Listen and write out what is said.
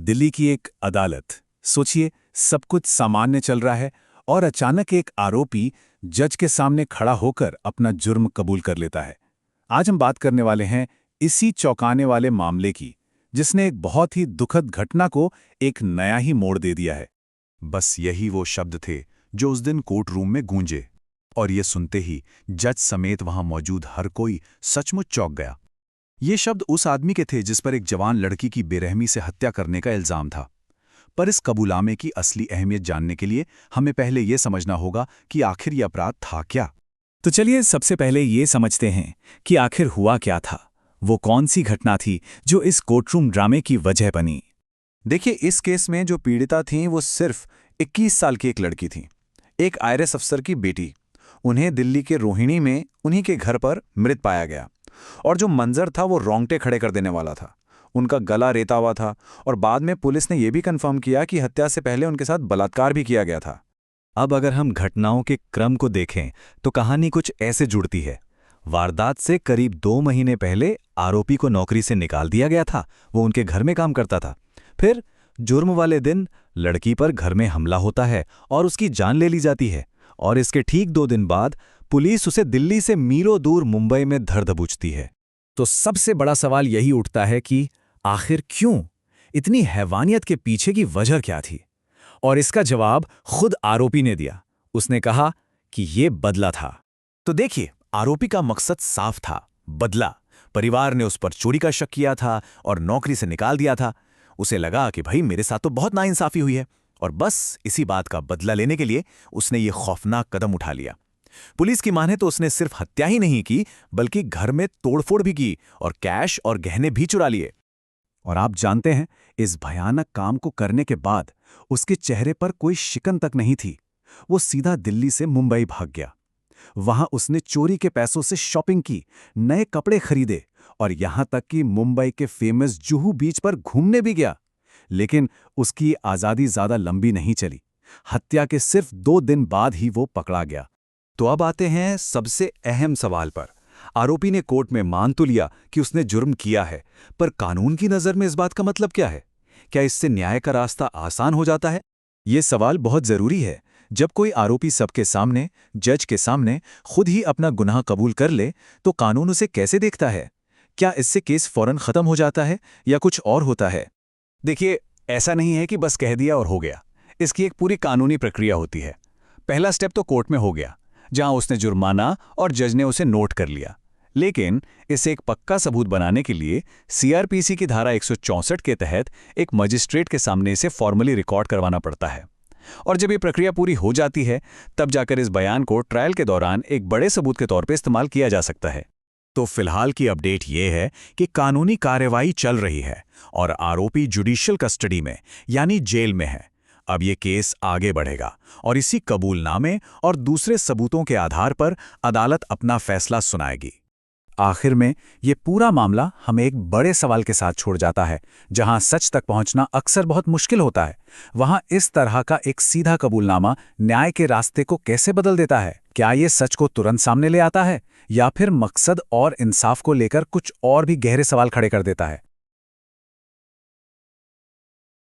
दिल्ली की एक अदालत। सोचिए, सब कुछ सामान्य चल रहा है और अचानक एक आरोपी जज के सामने खड़ा होकर अपना जुर्म कबूल कर लेता है। आज हम बात करने वाले हैं इसी चौंकाने वाले मामले की, जिसने एक बहुत ही दुखद घटना को एक नया ही मोड़ दे दिया है। बस यही वो शब्द थे जो उस दिन कोर्ट रूम में गूंजे, और ये सुनते ही जज समेत वहां मौजूद हर कोई सचमुच चौंक गया। ये शब्द उस आदमी के थे जिस पर एक जवान लड़की की बेरहमी से हत्या करने का इल्जाम था। पर इस कबूलामे की असली अहमियत जानने के लिए हमें पहले ये समझना होगा कि आखिर ये अपराध था क्या। तो चलिए सबसे पहले ये समझते हैं कि आखिर हुआ क्या था। वो कौन सी घटना थी जो इस कोर्टरूम ड्रामे की वजह बनी। देखिए, इस केस में जो पीड़िता थीं वो सिर्फ 21 साल की एक लड़की थी, एक आईएएस अफसर की बेटी। उन्हें दिल्ली के रोहिणी में उन्हीं के घर पर मृत पाया गया, और जो मंजर था वो रोंगटे खड़े कर देने वाला था। उनका गला रेता हुआ था, और बाद में पुलिस ने यह भी कंफर्म किया कि हत्या से पहले उनके साथ बलात्कार भी किया गया था। अब अगर हम घटनाओं के क्रम को देखें तो कहानी कुछ ऐसे जुड़ती है। वारदात से करीब 2 महीने पहले आरोपी को नौकरी से निकाल दिया गया था। वो उनके घर में काम करता था। फिर जुर्म वाले दिन लड़की पर घर में हमला होता है और उसकी जान ले ली जाती है, और इसके ठीक 2 दिन बाद पुलिस उसे दिल्ली से मीलों दूर मुंबई में धर दबोचती है। तो सबसे बड़ा सवाल यही उठता है कि आखिर क्यों? इतनी हैवानियत के पीछे की वजह क्या थी? और इसका जवाब खुद आरोपी ने दिया। उसने कहा कि ये बदला था। तो देखिए, आरोपी का मकसद साफ था, बदला। परिवार ने उस पर चोरी का शक किया था और नौकरी से निकाल दिया था। उसे लगा कि भाई मेरे साथ तो बहुत नाइंसाफी हुई है, और बस इसी बात का बदला लेने के लिए उसने ये खौफनाक कदम उठा लिया। पुलिस की माने तो उसने सिर्फ हत्या ही नहीं की, बल्कि घर में तोड़फोड़ भी की और कैश और गहने भी चुरा लिए। और आप जानते हैं, इस भयानक काम को करने के बाद उसके चेहरे पर कोई शिकन तक नहीं थी। वो सीधा दिल्ली से मुंबई भाग गया। वहां उसने चोरी के पैसों से शॉपिंग की, नए कपड़े खरीदे, और यहां तक कि मुंबई के फेमस जुहू बीच पर घूमने भी गया। लेकिन उसकी आज़ादी ज़्यादा लंबी नहीं चली। हत्या के सिर्फ 2 दिन बाद ही वो पकड़ा गया। तो अब आते हैं सबसे अहम सवाल पर। आरोपी ने कोर्ट में मान तो लिया कि उसने जुर्म किया है, पर कानून की नज़र में इस बात का मतलब क्या है? क्या इससे न्याय का रास्ता आसान हो जाता है? ये सवाल बहुत ज़रूरी है। जब कोई आरोपी सबके सामने, जज के सामने खुद ही अपना गुनाह कबूल कर ले, तो कानून उसे कैसे देखता है? क्या इससे केस फौरन ख़त्म हो जाता है या कुछ और होता है? देखिए, ऐसा नहीं है कि बस कह दिया और हो गया। इसकी एक पूरी कानूनी प्रक्रिया होती है। पहला स्टेप तो कोर्ट में हो गया, जहां उसने जुर्माना और जज ने उसे नोट कर लिया। लेकिन इसे एक पक्का सबूत बनाने के लिए सीआरपीसी की धारा 164 के तहत एक मजिस्ट्रेट के सामने इसे फॉर्मली रिकॉर्ड करवाना पड़ता है। और जब ये प्रक्रिया पूरी हो जाती है, तब जाकर इस बयान को ट्रायल के दौरान एक बड़े सबूत के तौर पर इस्तेमाल किया जा सकता है। तो फिलहाल की अपडेट ये है कि कानूनी कार्यवाही चल रही है और आरोपी जुडिशियल कस्टडी में, यानी जेल में है। अब ये केस आगे बढ़ेगा और इसी कबूलनामे और दूसरे सबूतों के आधार पर अदालत अपना फैसला सुनाएगी। आखिर में ये पूरा मामला हमें एक बड़े सवाल के साथ छोड़ जाता है। जहां सच तक पहुंचना अक्सर बहुत मुश्किल होता है, वहां इस तरह का एक सीधा कबूलनामा न्याय के रास्ते को कैसे बदल देता है? क्या ये सच को तुरंत सामने ले आता है, या फिर मकसद और इंसाफ को लेकर कुछ और भी गहरे सवाल खड़े कर देता है?